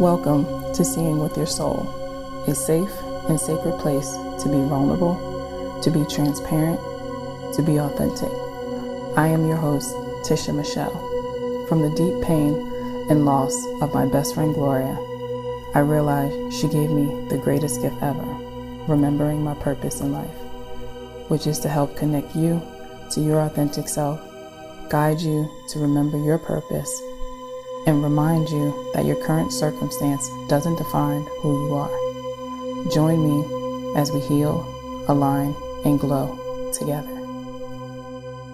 Welcome to Seeing with Your Soul, a safe and sacred place to be vulnerable, to be transparent, to be authentic. I am your host, Tisha Michelle. From the deep pain and loss of my best friend Gloria, I realized she gave me the greatest gift ever, remembering my purpose in life, which is to help connect you to your authentic self, guide you to remember your purpose, and remind you that your current circumstance doesn't define who you are. Join me as we heal, align, and glow together.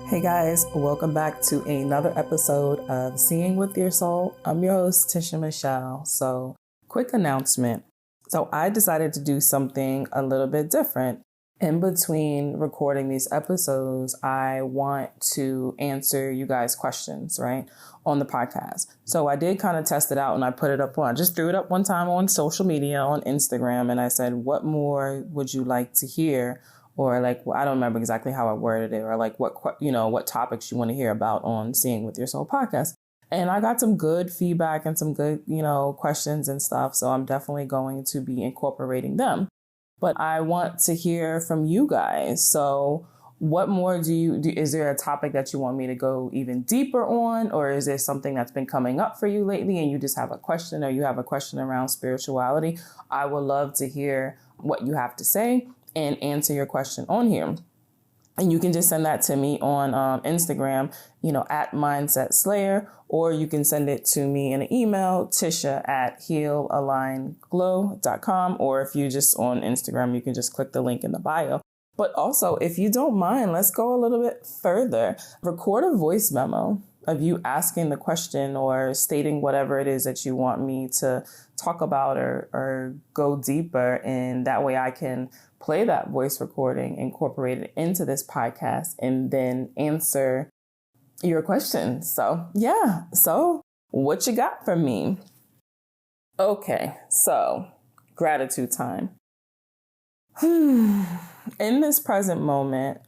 Hey guys, welcome back to another episode of Seeing with Your Soul. I'm your host, Tisha Michelle. So, quick announcement. So I decided to do something a little bit different. In between recording these episodes, I want to answer you guys' questions, right, on the podcast. So I did kind of test it out and I put it up I just threw it up one time on social media, on Instagram, and I said, what more would you like to hear? Or like, well, I don't remember exactly how I worded it, or like what topics you want to hear about on Seeing with Your Soul podcast. And I got some good feedback and some good, questions and stuff. So I'm definitely going to be incorporating them. But I want to hear from you guys. So what more is there a topic that you want me to go even deeper on? Or is there something that's been coming up for you lately and you just have a question, or you have a question around spirituality? I would love to hear what you have to say and answer your question on here. And you can just send that to me on Instagram, at Mindset Slayer, or you can send it to me in an email, tisha@healaligneglow.com. Or if you just on Instagram, you can just click the link in the bio. But also, if you don't mind, let's go a little bit further. Record a voice memo of you asking the question or stating whatever it is that you want me to talk about or go deeper. And that way I can play that voice recording, incorporate it into this podcast, and then answer your questions. So yeah. So what you got for me? Okay. So gratitude time. In this present moment,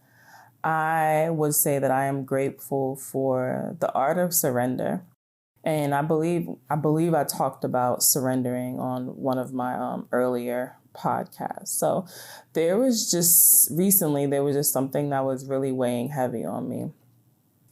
I would say that I am grateful for the art of surrender. And I believe I talked about surrendering on one of my earlier podcasts. So there was just something that was really weighing heavy on me.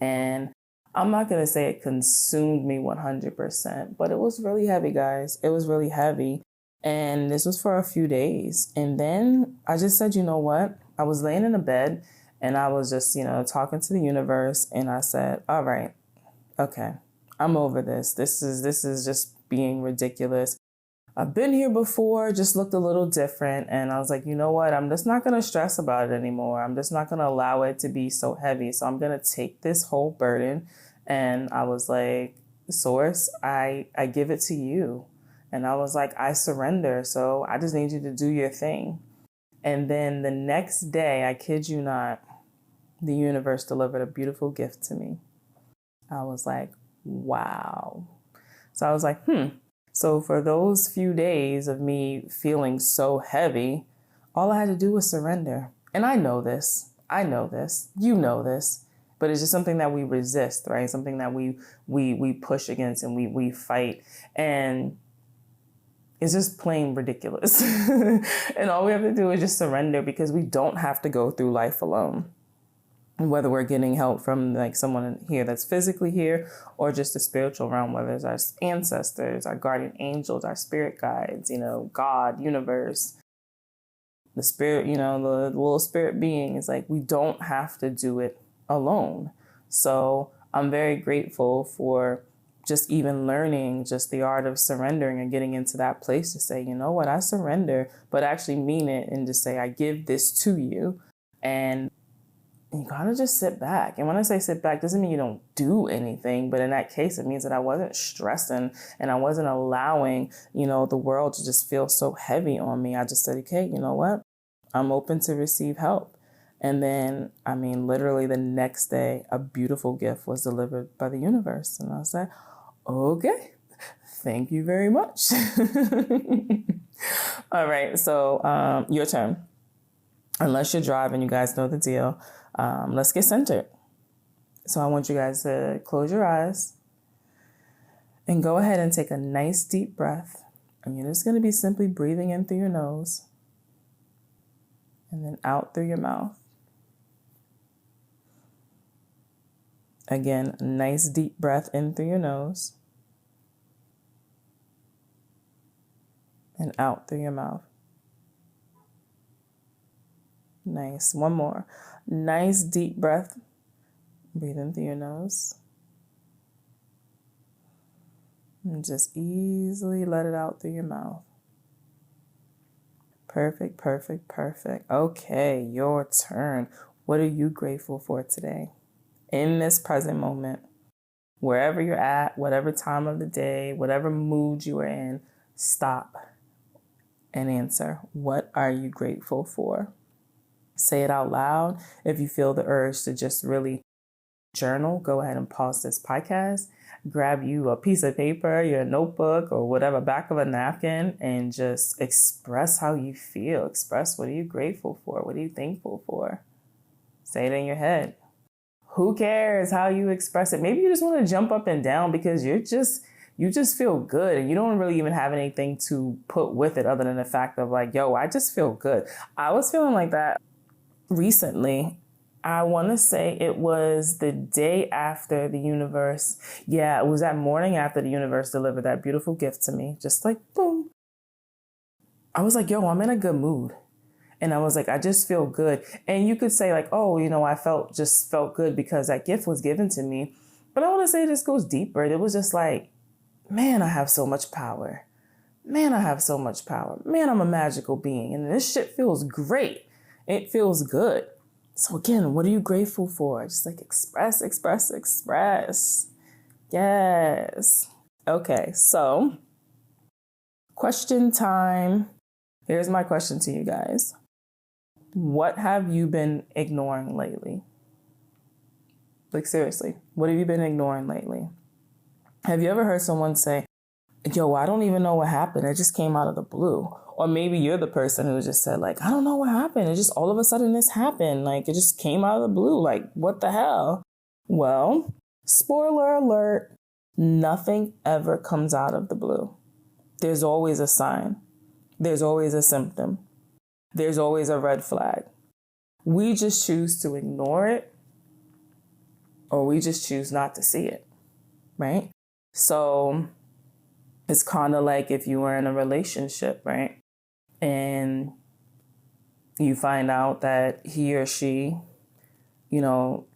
And I'm not going to say it consumed me 100%, but it was really heavy, guys. It was really heavy. And this was for a few days. And then I just said, you know what? I was laying in a bed and I was just, talking to the universe. And I said, all right, okay, I'm over this. This is just being ridiculous. I've been here before, just looked a little different. And I was like, you know what? I'm just not going to stress about it anymore. I'm just not going to allow it to be so heavy. So I'm going to take this whole burden. And I was like, Source, I give it to you. And I was like, I surrender. So I just need you to do your thing. And then the next day, I kid you not, the universe delivered a beautiful gift to me. I was like, wow. So I was like, So for those few days of me feeling so heavy, all I had to do was surrender. And I know this, you know this, but it's just something that we resist, right? Something that we push against and we fight. And it's just plain ridiculous. And all we have to do is just surrender, because we don't have to go through life alone. Whether we're getting help from like someone here that's physically here, or just the spiritual realm, whether it's our ancestors, our guardian angels, our spirit guides, God, universe, the spirit, the little spirit being. Is like, we don't have to do it alone. So I'm very grateful for just even learning just the art of surrendering and getting into that place to say, you know what, I surrender, but actually mean it and just say, I give this to you. And you gotta just sit back. And when I say sit back, doesn't mean you don't do anything. But in that case, it means that I wasn't stressing and I wasn't allowing, the world to just feel so heavy on me. I just said, okay, you know what? I'm open to receive help. And then, literally the next day, a beautiful gift was delivered by the universe. And I said, okay, thank you very much. All right. So your turn. Unless you're driving, you guys know the deal. Let's get centered. So I want you guys to close your eyes and go ahead and take a nice deep breath And you're just going to be simply breathing in through your nose and then out through your mouth. Again, a nice deep breath in through your nose and out through your mouth. Nice. One more. Nice deep breath. Breathe in through your nose. And just easily let it out through your mouth. Perfect, perfect, perfect. Okay, your turn. What are you grateful for today? In this present moment, wherever you're at, whatever time of the day, whatever mood you are in, stop and answer. What are you grateful for? Say it out loud. If you feel the urge to just really journal, go ahead and pause this podcast. Grab you a piece of paper, your notebook, or whatever, back of a napkin, and just express how you feel. Express what are you grateful for? What are you thankful for? Say it in your head. Who cares how you express it? Maybe you just want to jump up and down because you just feel good and you don't really even have anything to put with it other than the fact of like, yo, I just feel good. I was feeling like that recently. I want to say it was the day after the universe. Yeah, it was that morning after the universe delivered that beautiful gift to me. Just like, boom. I was like, yo, I'm in a good mood. And I was like, I just feel good. And you could say like, oh, I felt good because that gift was given to me. But I want to say it just goes deeper. It was just like, man, I have so much power. Man, I have so much power. Man, I'm a magical being. And this shit feels great. It feels good. So again, what are you grateful for? Just like express, express, express. Yes. Okay, so question time. Here's my question to you guys. What have you been ignoring lately? Like seriously, what have you been ignoring lately? Have you ever heard someone say, yo, I don't even know what happened. It just came out of the blue. Or maybe you're the person who just said like, I don't know what happened. It just all of a sudden this happened. Like it just came out of the blue. Like what the hell? Well, spoiler alert, nothing ever comes out of the blue. There's always a sign. There's always a symptom. There's always a red flag. We just choose to ignore it or we just choose not to see it, right? So it's kind of like if you were in a relationship, right? And you find out that he or she,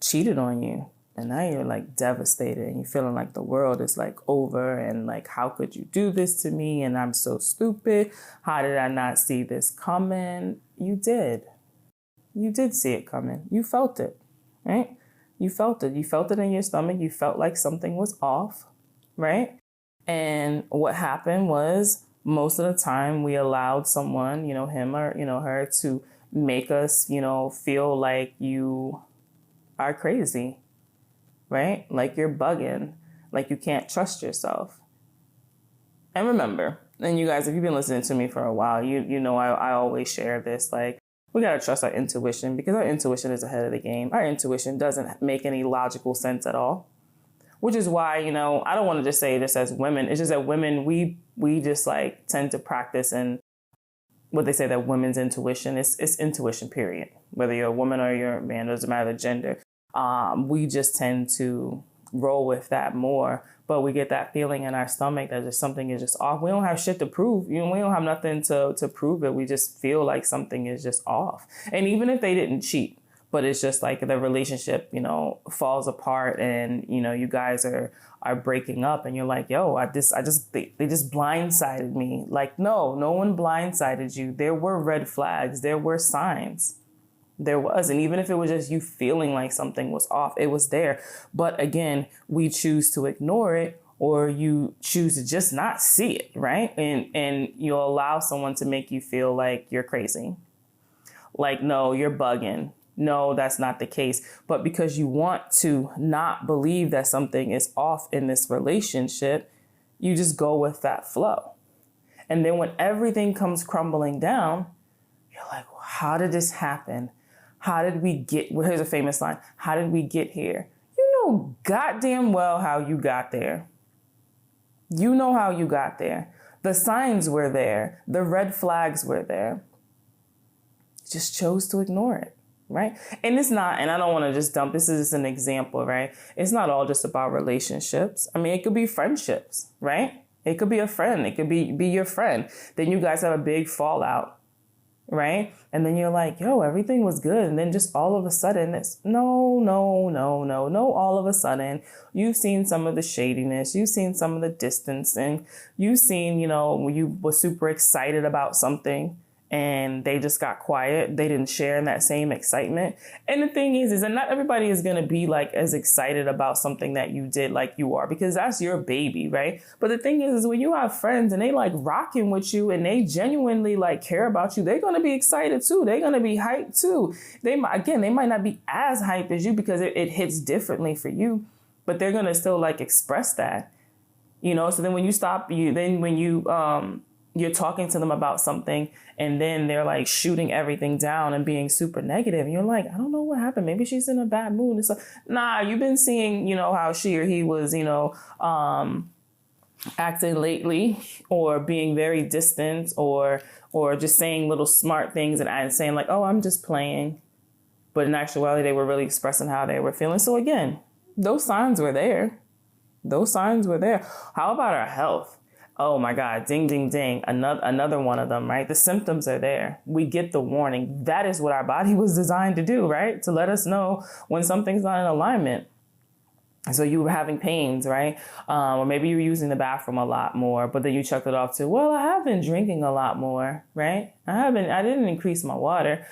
cheated on you. And now you're like devastated and you're feeling like the world is like over and like, how could you do this to me? And I'm so stupid. How did I not see this coming? You did. You did see it coming. You felt it, right? You felt it. You felt it in your stomach. You felt like something was off, right? And what happened was most of the time we allowed someone, him or, her to make us, feel like you are crazy. Right? Like you're bugging, like you can't trust yourself. And remember, and you guys, if you've been listening to me for a while, you know I always share this, like we got to trust our intuition because our intuition is ahead of the game. Our intuition doesn't make any logical sense at all, which is why, I don't want to just say this as women. It's just that women, we just like tend to practice and what they say that women's intuition is intuition, period. Whether you're a woman or you're a man, doesn't matter the gender. We just tend to roll with that more, but we get that feeling in our stomach that just something is just off. We don't have shit to prove. We don't have nothing to prove it. We just feel like something is just off. And even if they didn't cheat, but it's just like the relationship, falls apart and, you guys are breaking up and you're like, yo, they just blindsided me. Like, no one blindsided you. There were red flags. There were signs. There was. And even if it was just you feeling like something was off, it was there. But again, we choose to ignore it or you choose to just not see it, right? And you allow someone to make you feel like you're crazy. Like, no, you're bugging. No, that's not the case. But because you want to not believe that something is off in this relationship, you just go with that flow. And then when everything comes crumbling down, you're like, well, how did this happen? How did we get, well, here's a famous line. How did we get here? You know goddamn well how you got there. You know how you got there. The signs were there. The red flags were there. Just chose to ignore it, right? And it's not, and I don't want to just dump, this is just an example, right? It's not all just about relationships. I mean, it could be friendships, right? It could be a friend. It could be your friend. Then you guys have a big fallout, right? And then you're like, yo, everything was good. And then just all of a sudden it's no, all of a sudden you've seen some of the shadiness. You've seen some of the distancing. You've seen, when you were super excited about something and they just got quiet. They didn't share in that same excitement. And the thing is that not everybody is going to be like as excited about something that you did like you are, because that's your baby, right? But the thing is when you have friends and they like rocking with you and they genuinely like care about you, they're going to be excited too. They're going to be hyped too. They might not be as hyped as you because it hits differently for you, but they're going to still like express that, So then when you stop, you're talking to them about something and then they're like shooting everything down and being super negative. And you're like, I don't know what happened. Maybe she's in a bad mood. It's like, nah, you've been seeing, how she or he was, acting lately or being very distant or just saying little smart things and saying like, oh, I'm just playing. But in actuality, they were really expressing how they were feeling. So again, those signs were there. How about our health? Oh my God, ding, ding, ding. Another one of them, right? The symptoms are there. We get the warning. That is what our body was designed to do, right? To let us know when something's not in alignment. So you were having pains, right? Or maybe you were using the bathroom a lot more, but then you checked it off to, well, I have been drinking a lot more, right? I didn't increase my water,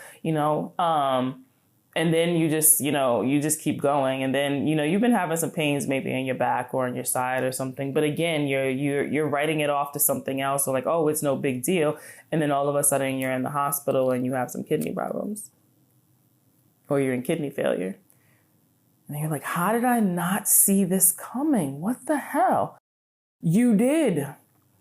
and then you just keep going. And then, you've been having some pains maybe in your back or on your side or something. But again, you're writing it off to something else. So like, oh, it's no big deal. And then all of a sudden you're in the hospital and you have some kidney problems or you're in kidney failure. And you're like, how did I not see this coming? What the hell? You did.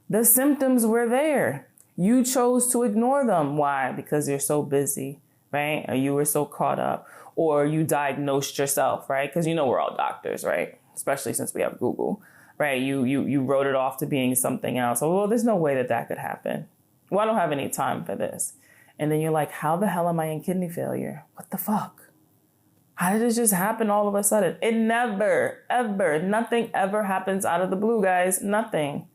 The symptoms were there. You chose to ignore them. Why? Because you're so busy. Right? Or you were so caught up, or you diagnosed yourself, right? Because we're all doctors, right? Especially since we have Google, right? You wrote it off to being something else. Oh, well, there's no way that could happen. Well, I don't have any time for this. And then you're like, how the hell am I in kidney failure? What the fuck? How did it just happen all of a sudden? It never, ever, nothing ever happens out of the blue, guys. Nothing.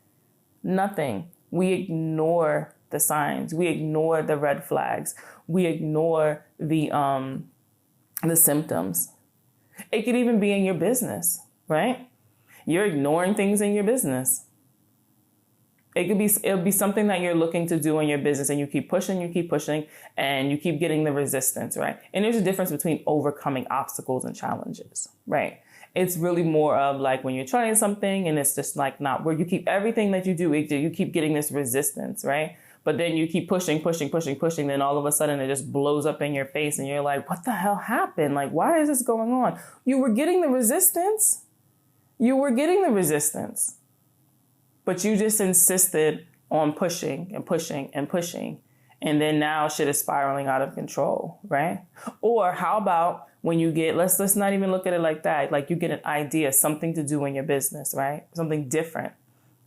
We ignore the signs. We ignore the red flags. We ignore the symptoms. It could even be in your business, right? You're ignoring things in your business. It'll be something that you're looking to do in your business and you keep pushing, and you keep getting the resistance, right? And there's a difference between overcoming obstacles and challenges, right? It's really more of like when you're trying something and it's just like not where you keep everything that you do, you keep getting this resistance, right? But then you keep pushing. Then all of a sudden it just blows up in your face and you're like, what the hell happened? Like, why is this going on? You were getting the resistance. But you just insisted on pushing. And then now shit is spiraling out of control, right? Or how about when you get, let's not even look at it like that. Like you get an idea, something to do in your business, right? Something different.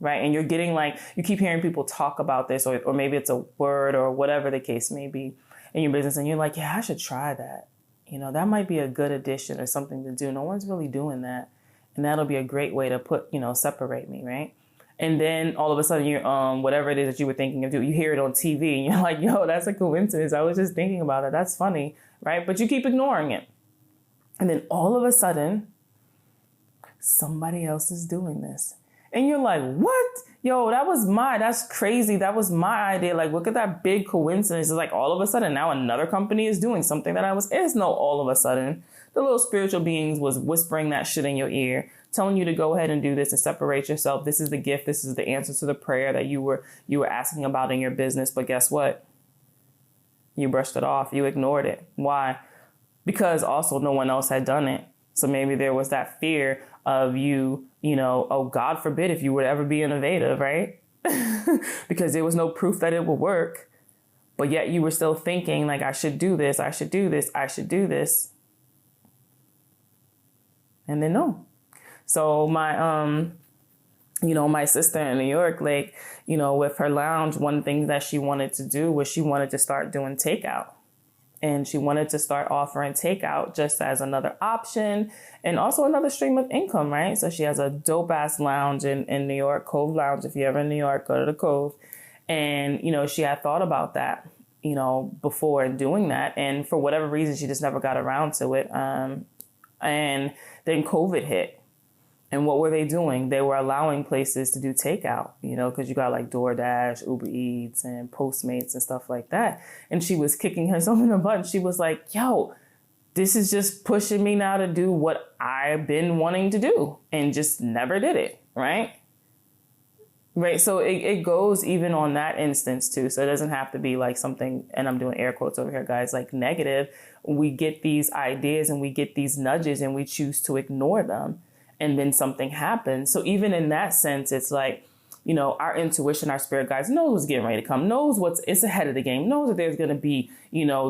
Right. And you're getting like, you keep hearing people talk about this or maybe it's a word or whatever the case may be in your business. And you're like, yeah, I should try that. That might be a good addition or something to do. No one's really doing that. And that'll be a great way to separate me. Right. And then all of a sudden you're, whatever it is that you were thinking of doing, you hear it on TV and you're like, yo, that's a coincidence. I was just thinking about it. That's funny. Right. But you keep ignoring it. And then all of a sudden somebody else is doing this. And you're like, what? Yo, that's crazy. That was my idea. Like, look at that big coincidence. It's like all of a sudden now another company is doing something that it's no all of a sudden. The little spiritual beings was whispering that shit in your ear, telling you to go ahead and do this and separate yourself. This is the gift. This is the answer to the prayer that you were asking about in your business. But guess what? You brushed it off. You ignored it. Why? Because also no one else had done it. So maybe there was that fear of you, oh, God forbid if you would ever be innovative, right? Because there was no proof that it would work. But yet you were still thinking like, I should do this. And then no. So my My sister in New York, like, with her lounge, one thing that she wanted to do was she wanted to start doing takeout. And she wanted to start offering takeout just as another option and also another stream of income, right? So she has a dope ass lounge in New York, Cove Lounge. If you're ever in New York, go to the Cove. And, she had thought about that, before doing that. And for whatever reason, she just never got around to it. And then COVID hit. And what were they doing? They were allowing places to do takeout, because you got like DoorDash, Uber Eats, and Postmates and stuff like that. And she was kicking herself in the butt. She was like, yo, this is just pushing me now to do what I've been wanting to do and just never did it, right? Right. So it goes even on that instance, too. So it doesn't have to be like something, and I'm doing air quotes over here, guys, like negative. We get these ideas and we get these nudges and we choose to ignore them. And then something happens. So even in that sense, it's like, our intuition, our spirit guides knows what's getting ready to come, knows it's ahead of the game, knows that there's going to be,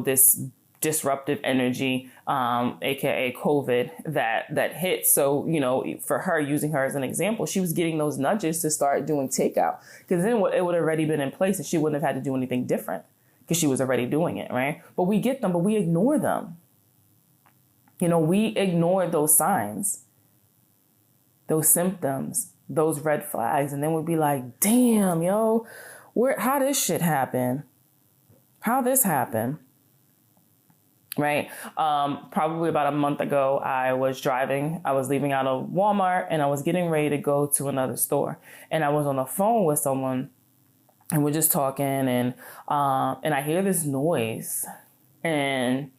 this disruptive energy, aka COVID, that hits. So, for her, using her as an example, she was getting those nudges to start doing takeout, because then it would have already been in place and she wouldn't have had to do anything different because she was already doing it. Right. But we get them, but we ignore them. We ignore those signs, those symptoms, those red flags. And then we'd be like, damn, yo, how this shit happen? How this happened? Right. Probably about a month ago, I was leaving out of Walmart and I was getting ready to go to another store. And I was on the phone with someone and we're just talking and I hear this noise and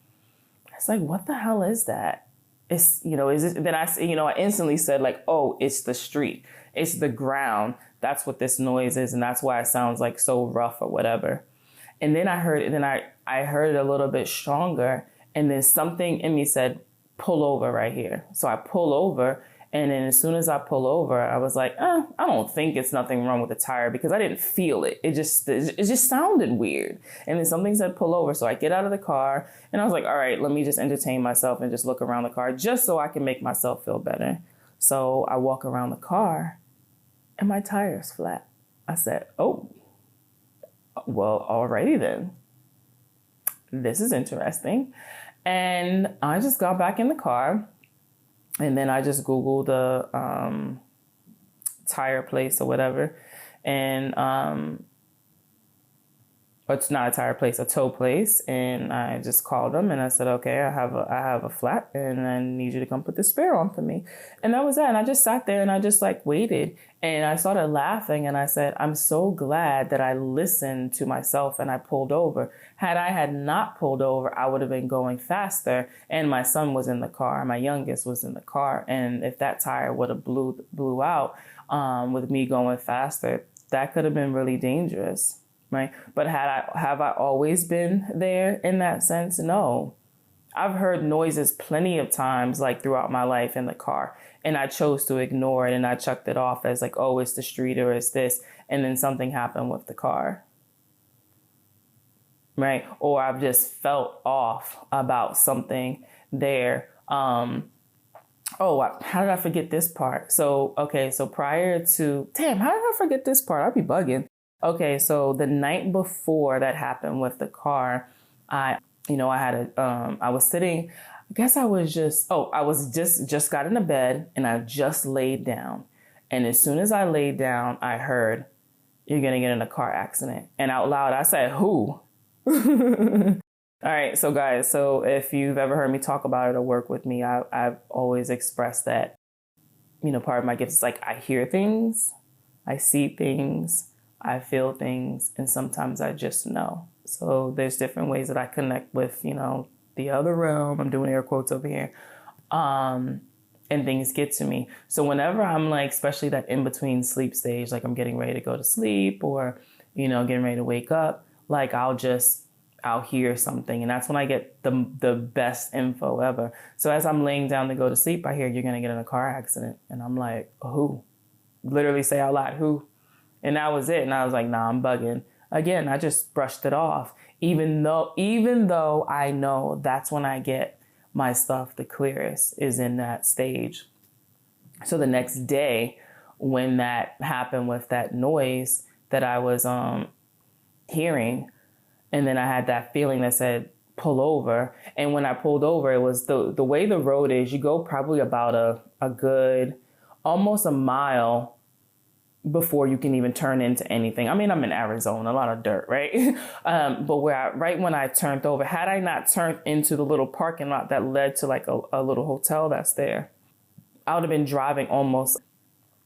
it's like, what the hell is that? It's, is it, then I instantly said like, oh, it's the street. It's the ground. That's what this noise is. And that's why it sounds like so rough or whatever. And then I heard it a little bit stronger. And then something in me said, pull over right here. So I pull over. And then as soon as I pull over, I was like, I don't think it's nothing wrong with the tire because I didn't feel it. It just sounded weird. And then something said pull over. So I get out of the car and I was like, all right, let me just entertain myself and just look around the car just so I can make myself feel better. So I walk around the car and my tire's flat. I said, oh, well, alrighty then. This is interesting. And I just got back in the car. And then I just Googled a tire place or whatever. And it's not a tire place, a tow place. And I just called them and I said, okay, I have a flat and I need you to come put the spare on for me. And that was that. And I just sat there and I just like waited and I started laughing and I said, I'm so glad that I listened to myself and I pulled over. Had I had not pulled over, I would have been going faster and my son was in the car. My youngest was in the car. And if that tire would have blew out with me going faster, that could have been really dangerous. Right. But have I always been there in that sense? No. I've heard noises plenty of times, like throughout my life in the car, and I chose to ignore it and I chucked it off as like, oh, it's the street or it's this. And then something happened with the car. Right. Or I've just felt off about something there. How did I forget this part? So prior to, how did I forget this part? I'll be bugging. Okay, so the night before that happened with the car, I was sitting, I guess I was just got into bed and I just laid down. And as soon as I laid down, I heard, you're going to get in a car accident. And out loud, I said, who? All right, so guys, so if you've ever heard me talk about it or work with me, I've always expressed that, part of my gift is like, I hear things, I see things, I feel things, and sometimes I just know. So there's different ways that I connect with, the other realm. I'm doing air quotes over here. And things get to me. So whenever I'm like, especially that in between sleep stage, like I'm getting ready to go to sleep or, getting ready to wake up, like I'll hear something. And that's when I get the best info ever. So as I'm laying down to go to sleep, I hear you're going to get in a car accident. And I'm like, who? Literally say out loud, who? And that was it. And I was like, nah, I'm bugging. Again, I just brushed it off. Even though I know that's when I get my stuff the clearest is in that stage. So the next day when that happened with that noise that I was hearing. And then I had that feeling that said, pull over. And when I pulled over, it was the way the road is, you go probably about a good, almost a mile before you can even turn into anything. I mean, I'm in Arizona, a lot of dirt, right? But right when I turned over, had I not turned into the little parking lot that led to like a little hotel that's there, I would have been driving almost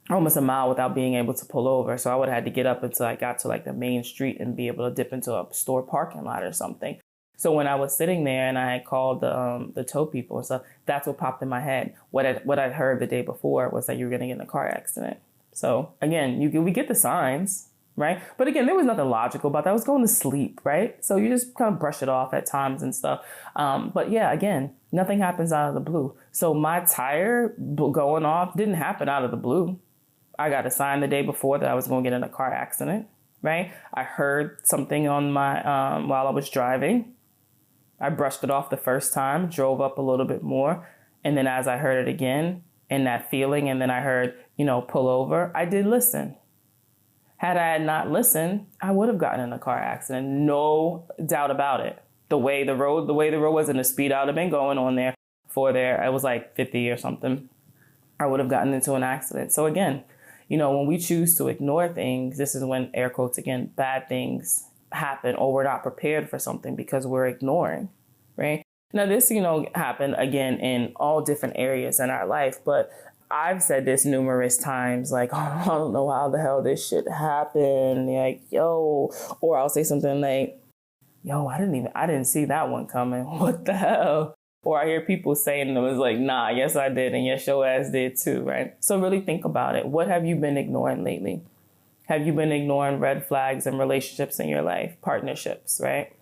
a mile without being able to pull over. So I would have had to get up until I got to like the main street and be able to dip into a store parking lot or something. So when I was sitting there and I had called the tow people and stuff, that's what popped in my head. What I heard the day before was that you were going to get in a car accident. So again, we get the signs, right? But again, there was nothing logical about that. I was going to sleep, right? So you just kind of brush it off at times and stuff. But yeah, again, nothing happens out of the blue. So my tire going off didn't happen out of the blue. I got a sign the day before that I was going to get in a car accident, right? I heard something on my while I was driving. I brushed it off the first time, drove up a little bit more. And then as I heard it again, and that feeling, and then I heard, pull over, I did listen. Had I not listened, I would have gotten in a car accident. No doubt about it. The way the road was and the speed I would have been going on there it was like 50 or something. I would have gotten into an accident. So again, when we choose to ignore things, this is when, air quotes again, bad things happen, or we're not prepared for something because we're ignoring, right? Now, this, happened again in all different areas in our life, but I've said this numerous times, like, oh, I don't know how the hell this shit happened. Like, yo, or I'll say something like, yo, I didn't see that one coming. What the hell? Or I hear people saying it was like, nah, yes, I did. And yes, your ass did too, right? So really think about it. What have you been ignoring lately? Have you been ignoring red flags in relationships in your life, partnerships, right?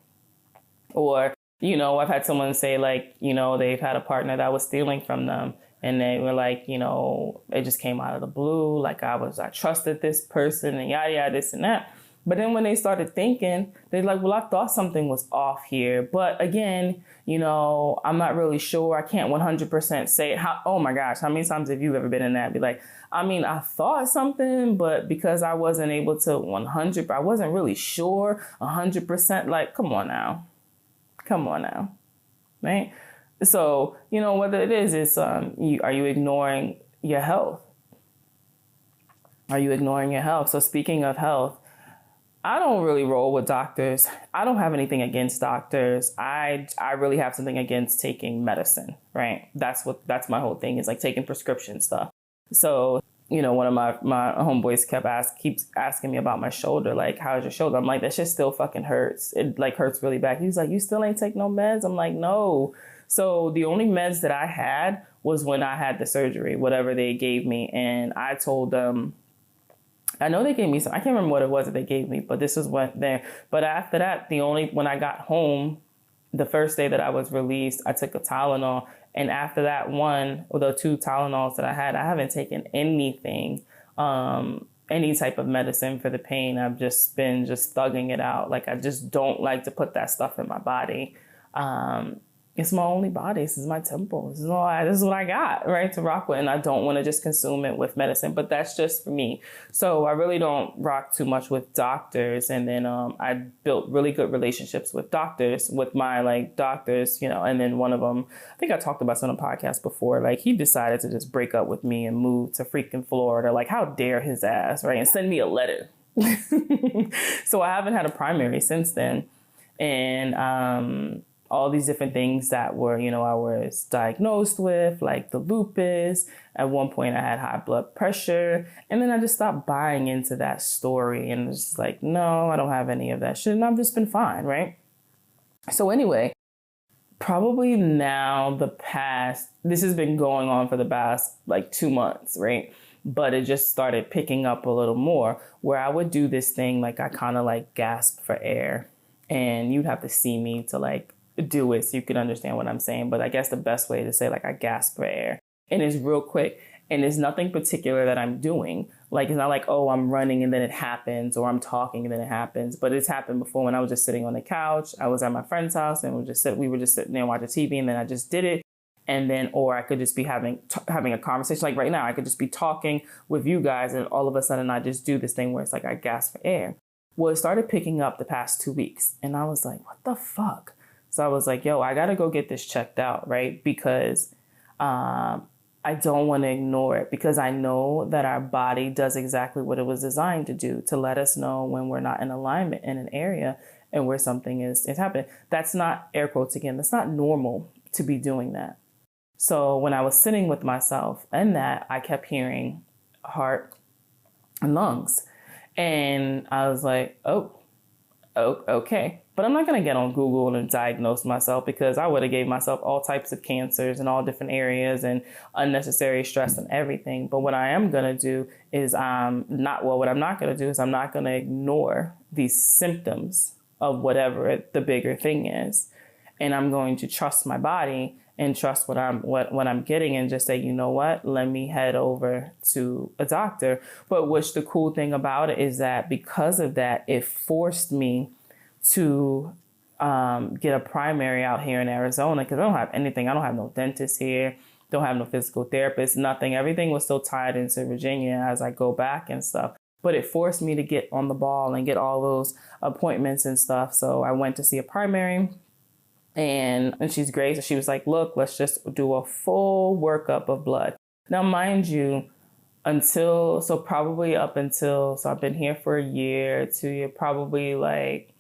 Or, I've had someone say like, they've had a partner that was stealing from them. And they were like, it just came out of the blue. Like I trusted this person and yada, yada, this and that. But then when they started thinking, they're like, well, I thought something was off here. But again, I'm not really sure. I can't 100% say it. Oh my gosh, how many times have you ever been in that? Be like, I thought something, but because I wasn't able to I wasn't really sure 100%. Like, come on now, right? So, whether it is, are you ignoring your health? Are you ignoring your health? So speaking of health, I don't really roll with doctors. I don't have anything against doctors. I really have something against taking medicine, right? That's my whole thing is like taking prescription stuff. So, one of my homeboys keeps asking me about my shoulder. Like, how's your shoulder? I'm like, that shit still fucking hurts. It like hurts really bad. He's like, you still ain't take no meds? I'm like, no. So the only meds that I had was when I had the surgery, whatever they gave me. And I told them, I know they gave me some, I can't remember what it was that they gave me, but this is what there. But after that, when I got home, the first day that I was released, I took a Tylenol. And after that one, or the 2 Tylenols that I had, I haven't taken anything, any type of medicine for the pain. I've just been thugging it out. Like, I just don't like to put that stuff in my body. It's my only body. This is my temple. This is what I got, right, to rock with. And I don't want to just consume it with medicine, but that's just for me. So I really don't rock too much with doctors. And then I built really good relationships with doctors, with my doctors, and then one of them, I think I talked about this on a podcast before, like he decided to just break up with me and move to freaking Florida. Like, how dare his ass, right? And send me a letter. So I haven't had a primary since then. And, all these different things that were, I was diagnosed with, like the lupus. At one point I had high blood pressure. And then I just stopped buying into that story and was just like, no, I don't have any of that shit. And I've just been fine, right? So anyway, probably now this has been going on for the past 2 months, right? But it just started picking up a little more where I would do this thing, like I kind of gasp for air. And you'd have to see me to do it so you can understand what I'm saying. But I guess the best way to say I gasp for air, and it's real quick, and there's nothing particular that I'm doing. Like, it's not like, oh, I'm running and then it happens, or I'm talking and then it happens. But it's happened before when I was just sitting on the couch. I was at my friend's house and we were just sitting there watching TV, and then I just did it. And then, or I could just be having a conversation. Like right now, I could just be talking with you guys, and all of a sudden I just do this thing where it's like I gasp for air. Well, it started picking up the past 2 weeks, and I was like, what the fuck? So I was like, yo, I got to go get this checked out, right? Because I don't want to ignore it, because I know that our body does exactly what it was designed to do, to let us know when we're not in alignment in an area and where something is happening. That's not, air quotes again, that's not normal to be doing that. So when I was sitting with myself and that, I kept hearing heart and lungs. And I was like, oh, okay. But I'm not going to get on Google and diagnose myself, because I would have gave myself all types of cancers in all different areas and unnecessary stress and everything. But what I am going to do is I'm not going to ignore these symptoms of whatever the bigger thing is. And I'm going to trust my body and trust what I'm getting, and just say, you know what, let me head over to a doctor. But which the cool thing about it is that because of that, it forced me to get a primary out here in Arizona, because I don't have anything. I don't have no dentist here, don't have no physical therapist, nothing. Everything was still tied into Virginia as I go back and stuff. But it forced me to get on the ball and get all those appointments and stuff. So I went to see a primary. And she's great. So she was like, look, let's just do a full workup of blood. Now, mind you, I've been here for a year, 2 years, probably like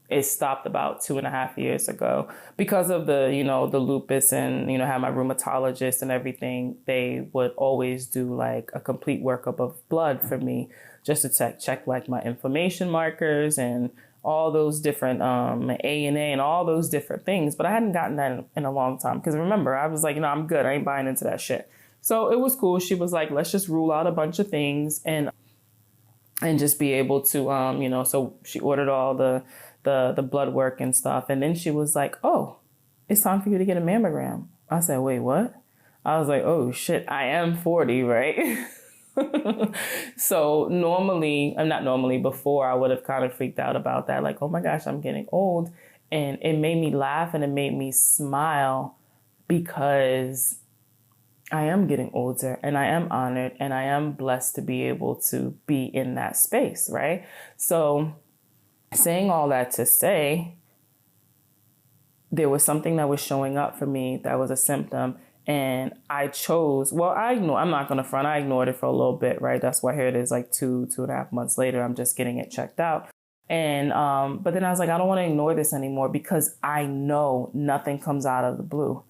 it stopped about 2.5 years ago because of the lupus, and, have my rheumatologist and everything. They would always do like a complete workup of blood for me, just to check like my inflammation markers and all those different ANA and all those different things. But I hadn't gotten that in a long time, because remember, I was like, I'm good. I ain't buying into that shit. So it was cool. She was like, let's just rule out a bunch of things and just be able to, so she ordered all the blood work and stuff. And then she was like, oh, it's time for you to get a mammogram. I said, wait, what? I was like, oh shit, I am 40, right? So before I would have kind of freaked out about that. Like, oh my gosh, I'm getting old. And it made me laugh and it made me smile, because I am getting older and I am honored and I am blessed to be able to be in that space, right? So saying all that to say, there was something that was showing up for me that was a symptom. And I chose, I'm not going to front. I ignored it for a little bit, right? That's why here it is like 2.5 months later, I'm just getting it checked out. And, but then I was like, I don't want to ignore this anymore, because I know nothing comes out of the blue.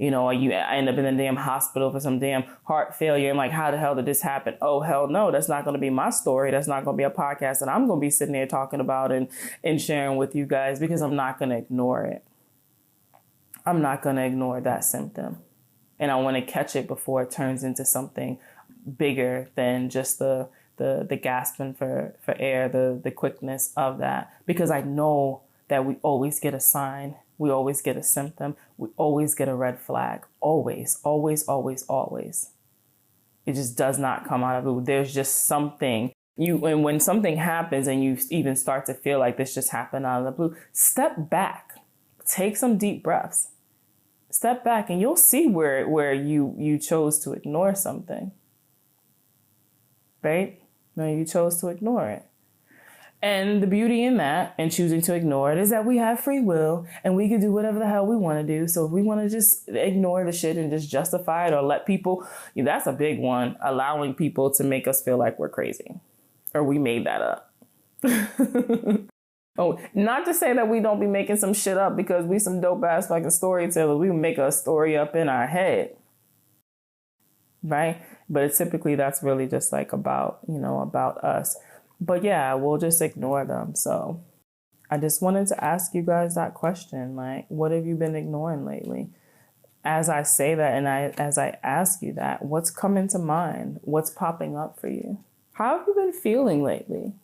I end up in the damn hospital for some damn heart failure. And like, how the hell did this happen? Oh, hell no, that's not going to be my story. That's not going to be a podcast that I'm going to be sitting there talking about and sharing with you guys, because I'm not going to ignore it. I'm not going to ignore that symptom. And I want to catch it before it turns into something bigger than just the gasping for air, the quickness of that. Because I know that we always get a sign. We always get a symptom. We always get a red flag. Always, always, always, always. It just does not come out of it. There's just something. And when something happens and you even start to feel like this just happened out of the blue, step back. Take some deep breaths. Step back and you'll see where you chose to ignore something, right? No, you chose to ignore it. And the beauty in that and choosing to ignore it is that we have free will and we can do whatever the hell we want to do. So if we want to just ignore the shit and just justify it or let people, that's a big one, allowing people to make us feel like we're crazy or we made that up. Oh, not to say that we don't be making some shit up, because we some dope ass fucking storytellers. We make a story up in our head. Right? But typically that's really just like about us. But yeah, we'll just ignore them. So I just wanted to ask you guys that question. Like, what have you been ignoring lately? As I say that and as I ask you that, what's coming to mind? What's popping up for you? How have you been feeling lately?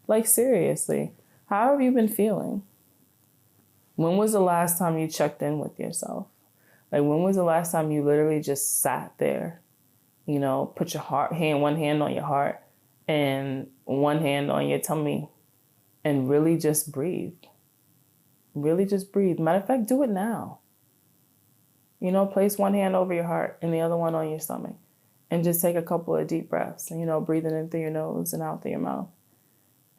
Like, seriously. How have you been feeling? When was the last time you checked in with yourself? Like, when was the last time you literally just sat there, put your one hand on your heart and one hand on your tummy and really just breathe? Really just breathe. Matter of fact, do it now. Place one hand over your heart and the other one on your stomach. And just take a couple of deep breaths, breathing in through your nose and out through your mouth.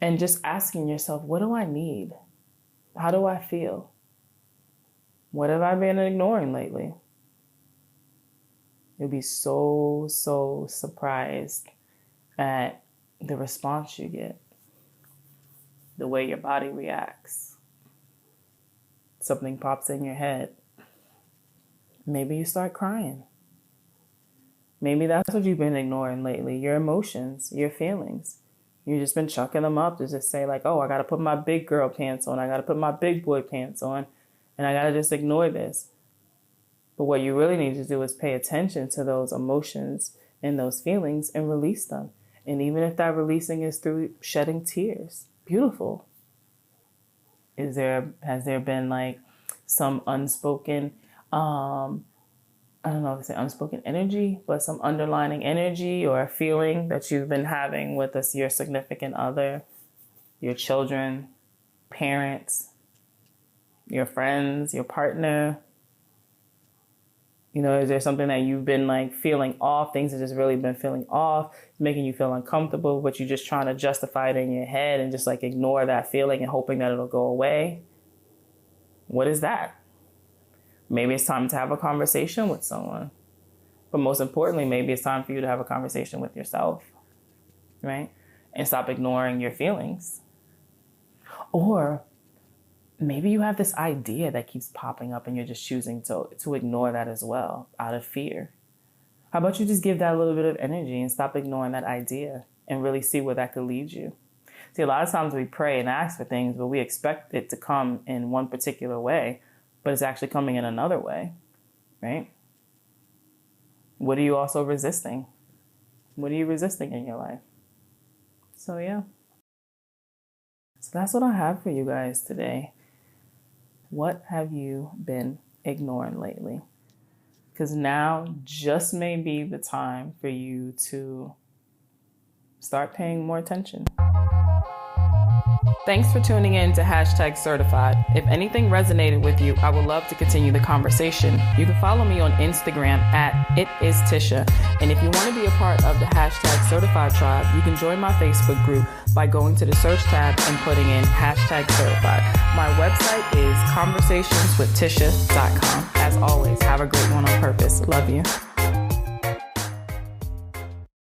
And just asking yourself, what do I need? How do I feel? What have I been ignoring lately? You'll be so surprised at the response you get, the way your body reacts. Something pops in your head. Maybe you start crying. Maybe that's what you've been ignoring lately, your emotions, your feelings. You've just been chucking them up to just say like, oh, I got to put my big girl pants on. I got to put my big boy pants on. And I got to just ignore this. But what you really need to do is pay attention to those emotions and those feelings and release them. And even if that releasing is through shedding tears, beautiful. Has there been like some unspoken, I don't know if it's unspoken energy, but some underlying energy or a feeling that you've been having with your significant other, your children, parents, your friends, your partner? Is there something that you've been like feeling off? Things have just really been feeling off, making you feel uncomfortable, but you're just trying to justify it in your head and just like ignore that feeling and hoping that it'll go away. What is that? Maybe it's time to have a conversation with someone. But most importantly, maybe it's time for you to have a conversation with yourself, right? And stop ignoring your feelings. Or maybe you have this idea that keeps popping up and you're just choosing to ignore that as well out of fear. How about you just give that a little bit of energy and stop ignoring that idea and really see where that could lead you? See, a lot of times we pray and ask for things, but we expect it to come in one particular way, but it's actually coming in another way, right? What are you also resisting? What are you resisting in your life? So yeah. So that's what I have for you guys today. What have you been ignoring lately? Because now just may be the time for you to start paying more attention. Thanks for tuning in to #certified. If anything resonated with you, I would love to continue the conversation. You can follow me on Instagram at @itistisha. And if you want to be a part of the #certified tribe, you can join my Facebook group by going to the search tab and putting in #certified. My website is conversationswithtisha.com. As always, have a great one on purpose. Love you.